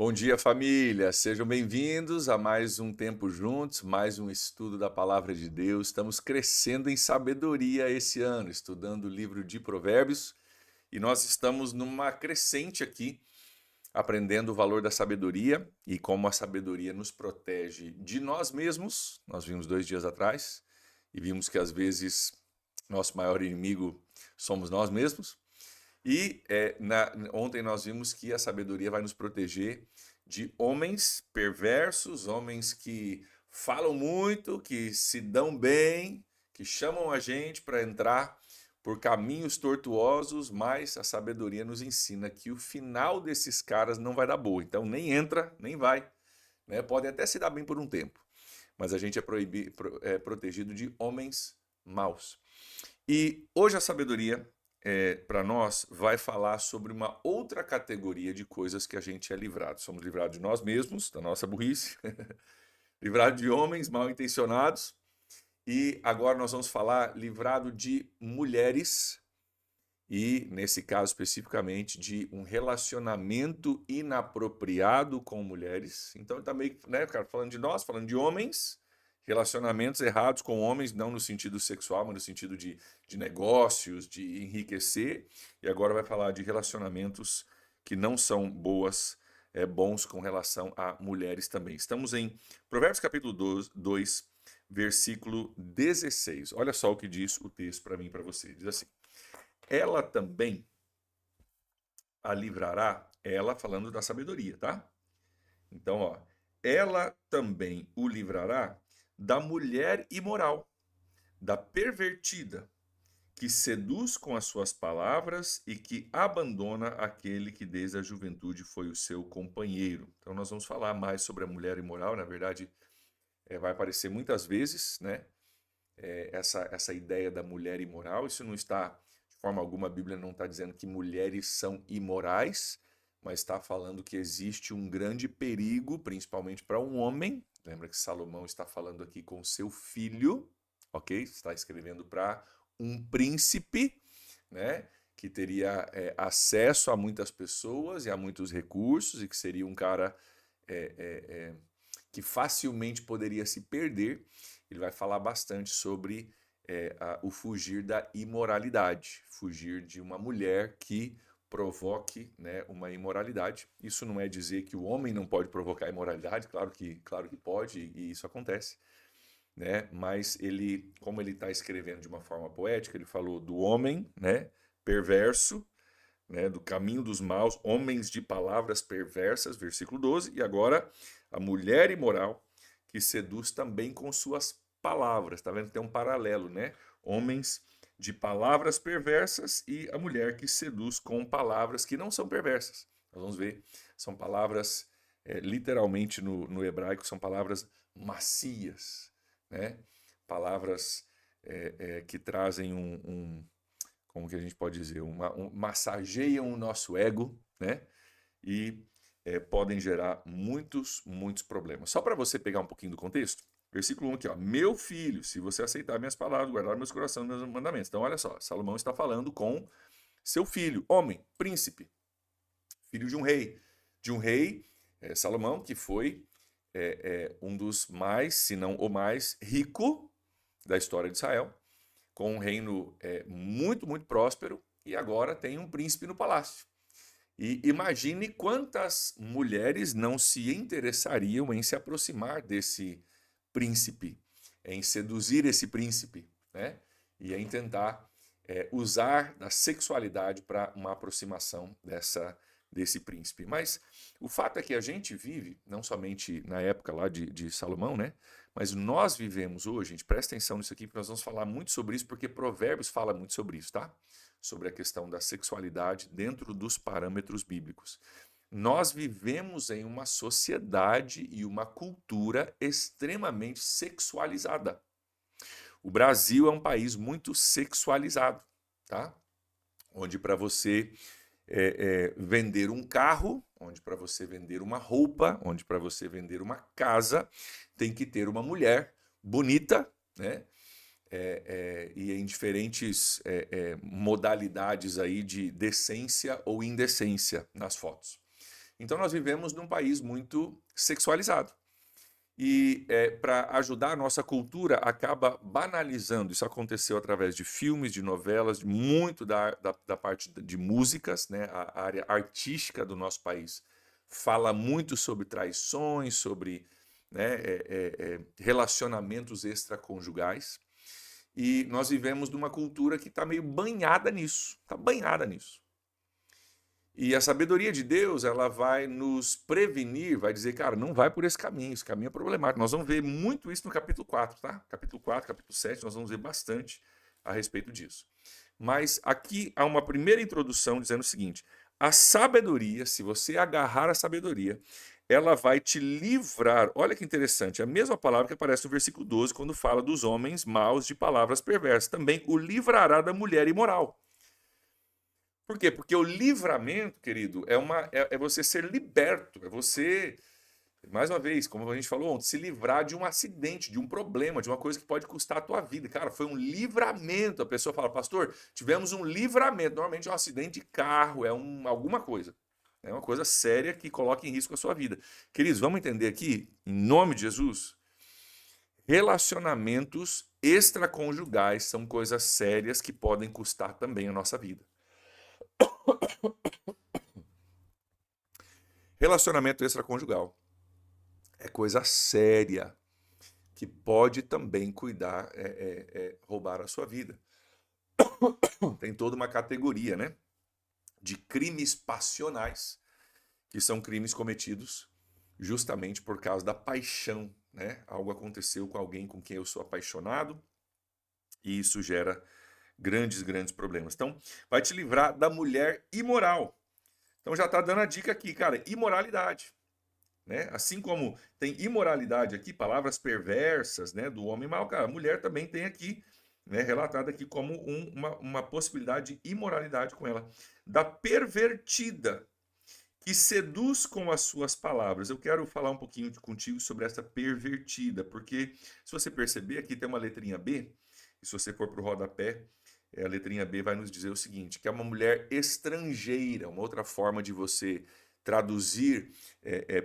Bom dia, família! Sejam bem-vindos a mais um Tempo Juntos, mais um estudo da Palavra de Deus. Estamos crescendo em sabedoria esse ano, estudando o livro de Provérbios, e nós estamos numa crescente aqui, aprendendo o valor da sabedoria e como a sabedoria nos protege de nós mesmos. Nós vimos 2 dias atrás e vimos que às vezes nosso maior inimigo somos nós mesmos. E ontem nós vimos que a sabedoria vai nos proteger de homens perversos, homens que falam muito, que se dão bem, que chamam a gente para entrar por caminhos tortuosos, mas a sabedoria nos ensina que o final desses caras não vai dar boa. Então nem entra, nem vai. Né? Podem até se dar bem por um tempo, mas a gente é protegido de homens maus. E hoje a sabedoria, para nós, vai falar sobre uma outra categoria de coisas que a gente é livrado. Somos livrados de nós mesmos, da nossa burrice, livrado de homens mal intencionados, e agora nós vamos falar livrado de mulheres, e nesse caso especificamente de um relacionamento inapropriado com mulheres. Então está meio, né, cara, falando de nós, falando de homens, relacionamentos errados com homens, não no sentido sexual, mas no sentido de negócios, de enriquecer. E agora vai falar de relacionamentos que não são bons com relação a mulheres também. Estamos em Provérbios capítulo 2, versículo 16. Olha só o que diz o texto para mim e para você. Diz assim: ela também a livrará, ela falando da sabedoria, tá? Então, ó, ela também o livrará da mulher imoral, da pervertida, que seduz com as suas palavras e que abandona aquele que desde a juventude foi o seu companheiro. Então, nós vamos falar mais sobre a mulher imoral, na verdade, vai aparecer muitas vezes, né? Essa ideia da mulher imoral. Isso não está, de forma alguma, a Bíblia não está dizendo que mulheres são imorais, mas está falando que existe um grande perigo, principalmente para um homem. Lembra que Salomão está falando aqui com seu filho, ok? Está escrevendo para um príncipe, né? Que teria acesso a muitas pessoas e a muitos recursos e que seria um cara é, é, é, que facilmente poderia se perder. Ele vai falar bastante sobre o fugir da imoralidade, fugir de uma mulher que provoque, né, uma imoralidade. Isso não é dizer que o homem não pode provocar imoralidade, claro que pode, e isso acontece, né? Mas ele, como ele está escrevendo de uma forma poética, ele falou do homem, né, perverso, né, do caminho dos maus, homens de palavras perversas, versículo 12, e agora a mulher imoral que seduz também com suas palavras. Tá vendo que tem um paralelo, né? Homens de palavras perversas e a mulher que seduz com palavras que não são perversas. Nós vamos ver, são palavras, literalmente no hebraico, são palavras macias, né? Palavras que trazem como que a gente pode dizer, massageiam o nosso ego, né? E podem gerar muitos problemas. Só para você pegar um pouquinho do contexto, versículo 1 aqui, ó: meu filho, se você aceitar minhas palavras, guardar meus corações, meus mandamentos. Então, olha só, Salomão está falando com seu filho, homem, príncipe, filho de um rei, Salomão, que foi um dos mais, se não o mais rico da história de Israel, com um reino muito próspero, e agora tem um príncipe no palácio. E imagine quantas mulheres não se interessariam em se aproximar desse príncipe, em seduzir esse príncipe, né? E em tentar usar da sexualidade para uma aproximação desse príncipe. Mas o fato é que a gente vive, não somente na época lá de Salomão, né? Mas nós vivemos hoje, gente, presta atenção nisso aqui, porque nós vamos falar muito sobre isso, porque Provérbios fala muito sobre isso, tá? Sobre a questão da sexualidade dentro dos parâmetros bíblicos. Nós vivemos em uma sociedade e uma cultura extremamente sexualizada. O Brasil é um país muito sexualizado, tá? Onde para você vender um carro, onde para você vender uma roupa, onde para você vender uma casa, tem que ter uma mulher bonita, né? E em diferentes modalidades aí de decência ou indecência nas fotos. Então nós vivemos num país muito sexualizado. E para ajudar a nossa cultura, acaba banalizando. Isso aconteceu através de filmes, de novelas, muito da parte de músicas, né? A área artística do nosso país fala muito sobre traições, sobre, né, relacionamentos extraconjugais. E nós vivemos numa cultura que está meio banhada nisso, está banhada nisso. E a sabedoria de Deus, ela vai nos prevenir, vai dizer, cara, não vai por esse caminho é problemático. Nós vamos ver muito isso no capítulo 4, tá? Capítulo 4, capítulo 7, nós vamos ver bastante a respeito disso. Mas aqui há uma primeira introdução dizendo o seguinte: a sabedoria, se você agarrar a sabedoria, ela vai te livrar. Olha que interessante, a mesma palavra que aparece no versículo 12, quando fala dos homens maus de palavras perversas. Também o livrará da mulher imoral. Por quê? Porque o livramento, querido, é você ser liberto, é você, mais uma vez, como a gente falou ontem, se livrar de um acidente, de um problema, de uma coisa que pode custar a tua vida. Cara, foi um livramento. A pessoa fala, pastor, tivemos um livramento. Normalmente é um acidente de carro, alguma coisa. É uma coisa séria que coloca em risco a sua vida. Queridos, vamos entender aqui, em nome de Jesus, relacionamentos extraconjugais são coisas sérias que podem custar também a nossa vida. Relacionamento extraconjugal é coisa séria que pode também roubar a sua vida. Tem toda uma categoria, né, de crimes passionais, que são crimes cometidos justamente por causa da paixão, né? Algo aconteceu com alguém com quem eu sou apaixonado e isso gera grandes, grandes problemas. Então, vai te livrar da mulher imoral. Então já está dando a dica aqui, cara, imoralidade. Né? Assim como tem imoralidade aqui, palavras perversas, né, do homem mau, cara, a mulher também tem aqui, né, relatada aqui como uma possibilidade de imoralidade com ela. Da pervertida, que seduz com as suas palavras. Eu quero falar um pouquinho contigo sobre essa pervertida, porque se você perceber, aqui tem uma letrinha B, e se você for para o rodapé, a letrinha B vai nos dizer o seguinte, que é uma mulher estrangeira, uma outra forma de você traduzir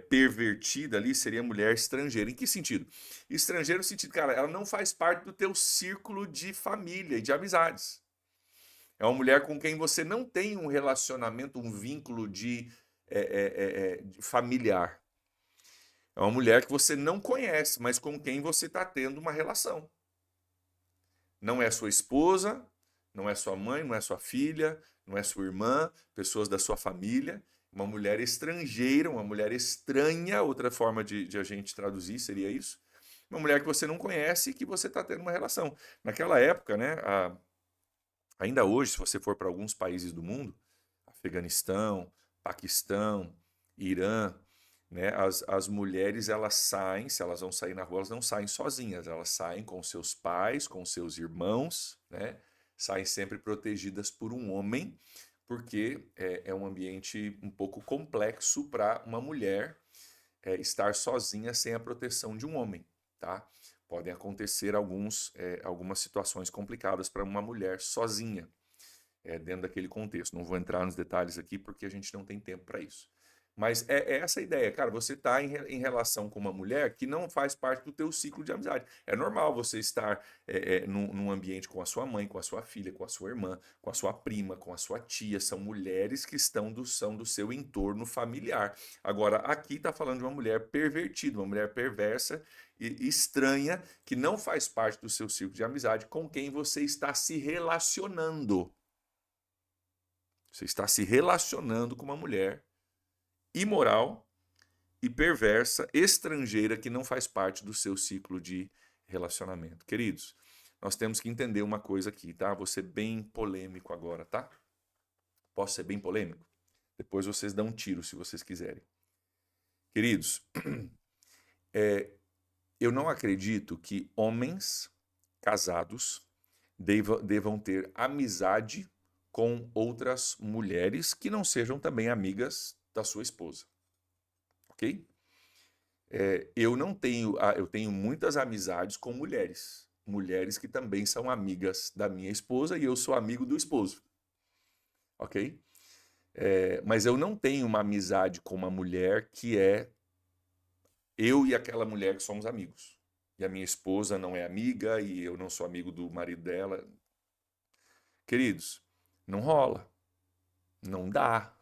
pervertida ali seria mulher estrangeira. Em que sentido? Estrangeira no sentido, cara, ela não faz parte do teu círculo de família e de amizades. É uma mulher com quem você não tem um relacionamento, um vínculo de familiar. É uma mulher que você não conhece, mas com quem você está tendo uma relação. Não é sua esposa, não é sua mãe, não é sua filha, não é sua irmã, pessoas da sua família. Uma mulher estrangeira, uma mulher estranha, outra forma de a gente traduzir seria isso. Uma mulher que você não conhece e que você está tendo uma relação. Naquela época, né, ainda hoje, se você for para alguns países do mundo, Afeganistão, Paquistão, Irã, né, as mulheres elas saem, se elas vão sair na rua, elas não saem sozinhas, elas saem com seus pais, com seus irmãos, né, saem sempre protegidas por um homem, porque é um ambiente um pouco complexo para uma mulher estar sozinha sem a proteção de um homem, tá? Podem acontecer algumas situações complicadas para uma mulher sozinha, dentro daquele contexto. Não vou entrar nos detalhes aqui porque a gente não tem tempo para isso. Mas é essa a ideia, cara, você está em relação com uma mulher que não faz parte do teu ciclo de amizade. É normal você estar num ambiente com a sua mãe, com a sua filha, com a sua irmã, com a sua prima, com a sua tia. São mulheres que são do seu entorno familiar. Agora, aqui está falando de uma mulher pervertida, uma mulher perversa e estranha, que não faz parte do seu ciclo de amizade, com quem você está se relacionando. Você está se relacionando com uma mulher imoral e perversa, estrangeira, que não faz parte do seu ciclo de relacionamento. Queridos, nós temos que entender uma coisa aqui, tá? Vou ser bem polêmico agora, tá? Posso ser bem polêmico? Depois vocês dão um tiro se vocês quiserem. Queridos, eu não acredito que homens casados devam ter amizade com outras mulheres que não sejam também amigas da sua esposa, ok? Eu tenho muitas amizades com mulheres que também são amigas da minha esposa e eu sou amigo do esposo, ok? Mas eu não tenho uma amizade com uma mulher que é eu e aquela mulher que somos amigos. E a minha esposa não é amiga e eu não sou amigo do marido dela. Queridos, não rola, não dá.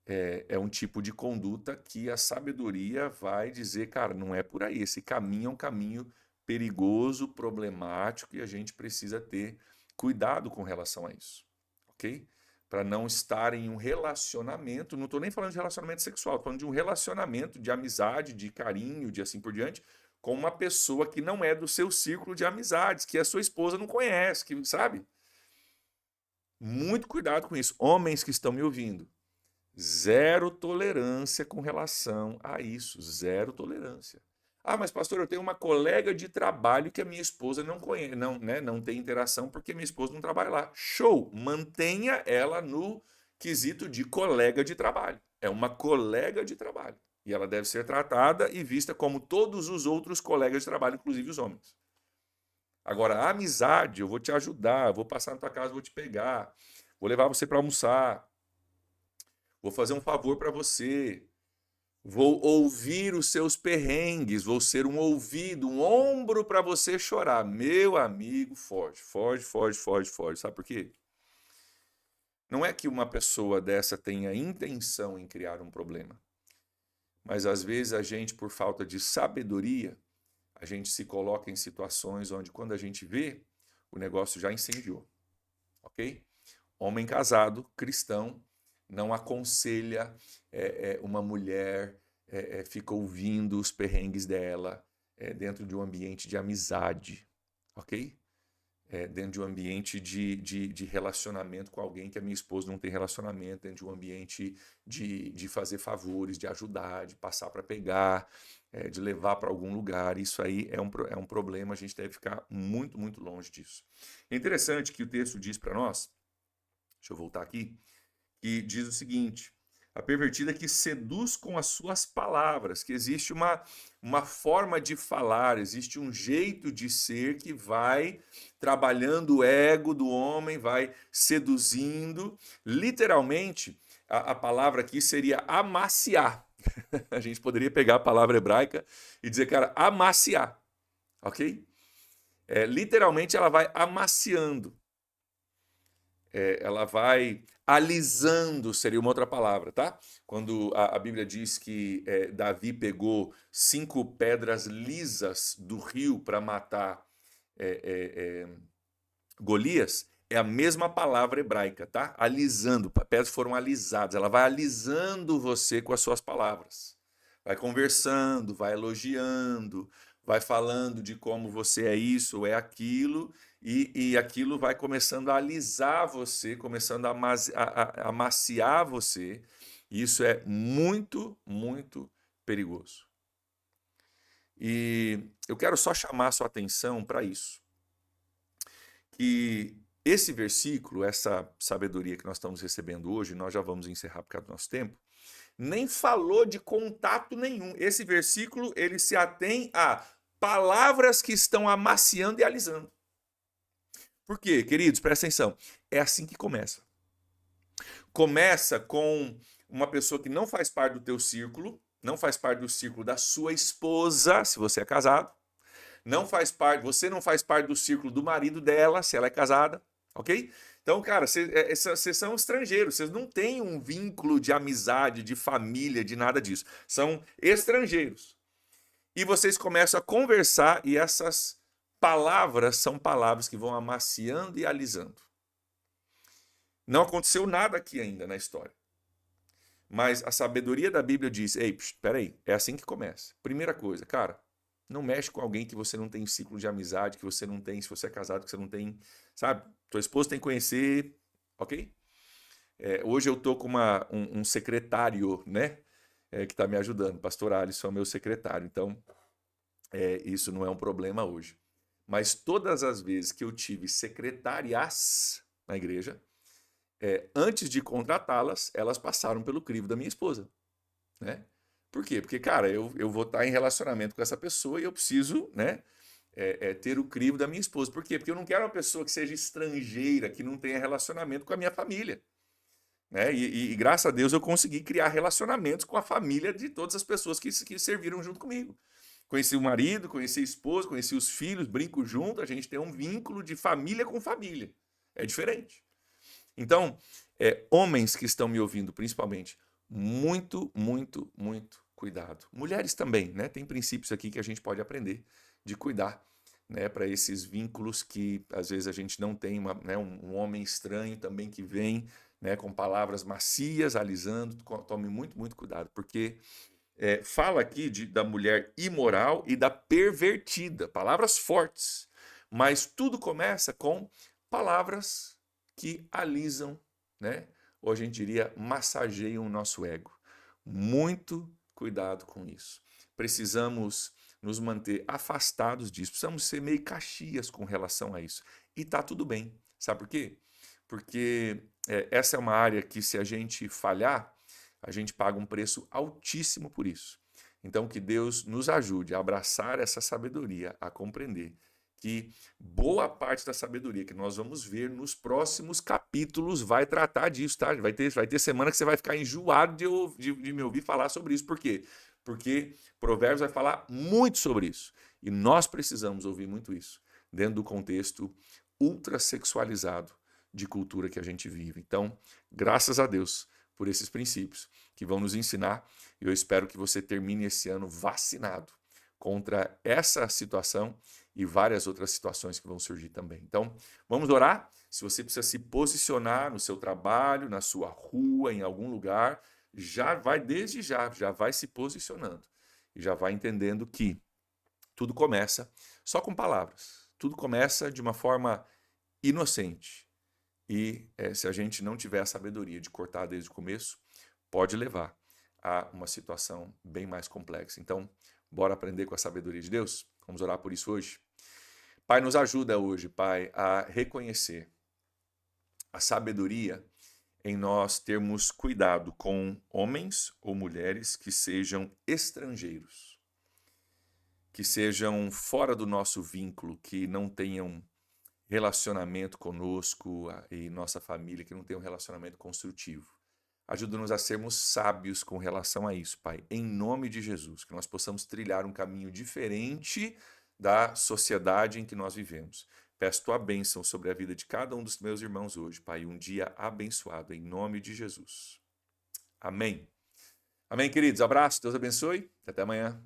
É um tipo de conduta que a sabedoria vai dizer, cara, não é por aí. Esse caminho é um caminho perigoso, problemático e a gente precisa ter cuidado com relação a isso, ok? Para não estar em um relacionamento, não estou nem falando de relacionamento sexual, estou falando de um relacionamento de amizade, de carinho, de assim por diante, com uma pessoa que não é do seu círculo de amizades, que a sua esposa não conhece, que sabe? Muito cuidado com isso. Homens que estão me ouvindo, zero tolerância com relação a isso, zero tolerância. Ah, mas pastor, eu tenho uma colega de trabalho que a minha esposa não conhece, não, né, não tem interação porque minha esposa não trabalha lá. Show, mantenha ela no quesito de colega de trabalho. É uma colega de trabalho. E ela deve ser tratada e vista como todos os outros colegas de trabalho, inclusive os homens. Agora, a amizade, eu vou te ajudar, vou passar na tua casa, vou te pegar, vou levar você para almoçar, vou fazer um favor para você, vou ouvir os seus perrengues, vou ser um ouvido, um ombro para você chorar. Meu amigo, foge, foge, foge, foge, foge. Sabe por quê? Não é que uma pessoa dessa tenha intenção em criar um problema, mas às vezes a gente, por falta de sabedoria, a gente se coloca em situações onde, quando a gente vê, o negócio já incendiou, ok? Homem casado, cristão, não aconselha uma mulher, fica ouvindo os perrengues dela dentro de um ambiente de amizade, ok? Dentro de um ambiente de relacionamento com alguém que a minha esposa não tem relacionamento, dentro de um ambiente de fazer favores, de ajudar, de passar para pegar, de levar para algum lugar. Isso aí é um problema, a gente deve ficar muito, muito longe disso. É interessante que o texto diz para nós, deixa eu voltar aqui, que diz o seguinte: a pervertida que seduz com as suas palavras, que existe uma forma de falar, existe um jeito de ser que vai trabalhando o ego do homem, vai seduzindo. Literalmente, a palavra aqui seria amaciar. A gente poderia pegar a palavra hebraica e dizer, cara, amaciar, ok? Literalmente, ela vai amaciando. Ela vai alisando, seria uma outra palavra, tá? Quando a Bíblia diz que Davi pegou 5 pedras lisas do rio para matar Golias, é a mesma palavra hebraica, tá? Alisando, pedras foram alisadas, ela vai alisando você com as suas palavras. Vai conversando, vai elogiando, vai falando de como você é isso ou é aquilo, e aquilo vai começando a alisar você, começando a amaciar você. E isso é muito, muito perigoso. E eu quero só chamar a sua atenção para isso. Que esse versículo, essa sabedoria que nós estamos recebendo hoje, nós já vamos encerrar por causa do nosso tempo, nem falou de contato nenhum. Esse versículo, ele se atém a palavras que estão amaciando e alisando. Por quê, queridos? Presta atenção. É assim que começa. Começa com uma pessoa que não faz parte do teu círculo, não faz parte do círculo da sua esposa, se você é casado, não faz parte, você não faz parte do círculo do marido dela, se ela é casada, ok? Então, cara, vocês são estrangeiros, vocês não têm um vínculo de amizade, de família, de nada disso. São estrangeiros. E vocês começam a conversar e essas palavras são palavras que vão amaciando e alisando. Não aconteceu nada aqui ainda na história. Mas a sabedoria da Bíblia diz, ei, peraí, é assim que começa. Primeira coisa, cara, não mexe com alguém que você não tem ciclo de amizade, que você não tem, se você é casado, que você não tem, sabe? Tua esposa tem que conhecer, ok? Hoje eu tô com um secretário, né? Que está me ajudando. Pastor Alisson é meu secretário. Então, isso não é um problema hoje. Mas todas as vezes que eu tive secretárias na igreja, antes de contratá-las, elas passaram pelo crivo da minha esposa, né? Por quê? Porque, cara, eu vou estar em relacionamento com essa pessoa e eu preciso, né, ter o crivo da minha esposa. Por quê? Porque eu não quero uma pessoa que seja estrangeira, que não tenha relacionamento com a minha família. né? E graças a Deus eu consegui criar relacionamentos com a família de todas as pessoas que serviram junto comigo. Conheci o marido, conheci a esposa, conheci os filhos, brinco junto, a gente tem um vínculo de família com família. É diferente. Então, homens que estão me ouvindo, principalmente, muito, muito, muito cuidado. Mulheres também, né? Tem princípios aqui que a gente pode aprender de cuidar, né? Para esses vínculos que às vezes a gente não tem, né? Um homem estranho também que vem, né? Com palavras macias, alisando. Tome muito, muito cuidado, porque fala aqui da mulher imoral e da pervertida, palavras fortes, mas tudo começa com palavras que alisam, né? Ou a gente diria, massageiam o nosso ego. Muito cuidado com isso. Precisamos nos manter afastados disso, precisamos ser meio caxias com relação a isso. E tá tudo bem. Sabe por quê? Porque essa é uma área que, se a gente falhar, a gente paga um preço altíssimo por isso. Então, que Deus nos ajude a abraçar essa sabedoria, a compreender que boa parte da sabedoria que nós vamos ver nos próximos capítulos vai tratar disso, tá? Vai ter semana que você vai ficar enjoado de me ouvir falar sobre isso. Por quê? Porque Provérbios vai falar muito sobre isso. E nós precisamos ouvir muito isso, dentro do contexto ultrasexualizado de cultura que a gente vive. Então, graças a Deus por esses princípios que vão nos ensinar, e eu espero que você termine esse ano vacinado contra essa situação e várias outras situações que vão surgir também. Então, vamos orar? Se você precisa se posicionar no seu trabalho, na sua rua, em algum lugar, já vai desde já vai se posicionando e já vai entendendo que tudo começa só com palavras. Tudo começa de uma forma inocente. E se a gente não tiver a sabedoria de cortar desde o começo, pode levar a uma situação bem mais complexa. Então, bora aprender com a sabedoria de Deus? Vamos orar por isso hoje? Pai, nos ajuda hoje, Pai, a reconhecer a sabedoria em nós termos cuidado com homens ou mulheres que sejam estrangeiros, que sejam fora do nosso vínculo, que não tenham relacionamento conosco e nossa família, que não tenham um relacionamento construtivo. Ajuda-nos a sermos sábios com relação a isso, Pai, em nome de Jesus, que nós possamos trilhar um caminho diferente da sociedade em que nós vivemos. Peço tua bênção sobre a vida de cada um dos meus irmãos hoje, Pai, um dia abençoado, em nome de Jesus. Amém. Amém, queridos. Abraço, Deus abençoe. Até amanhã.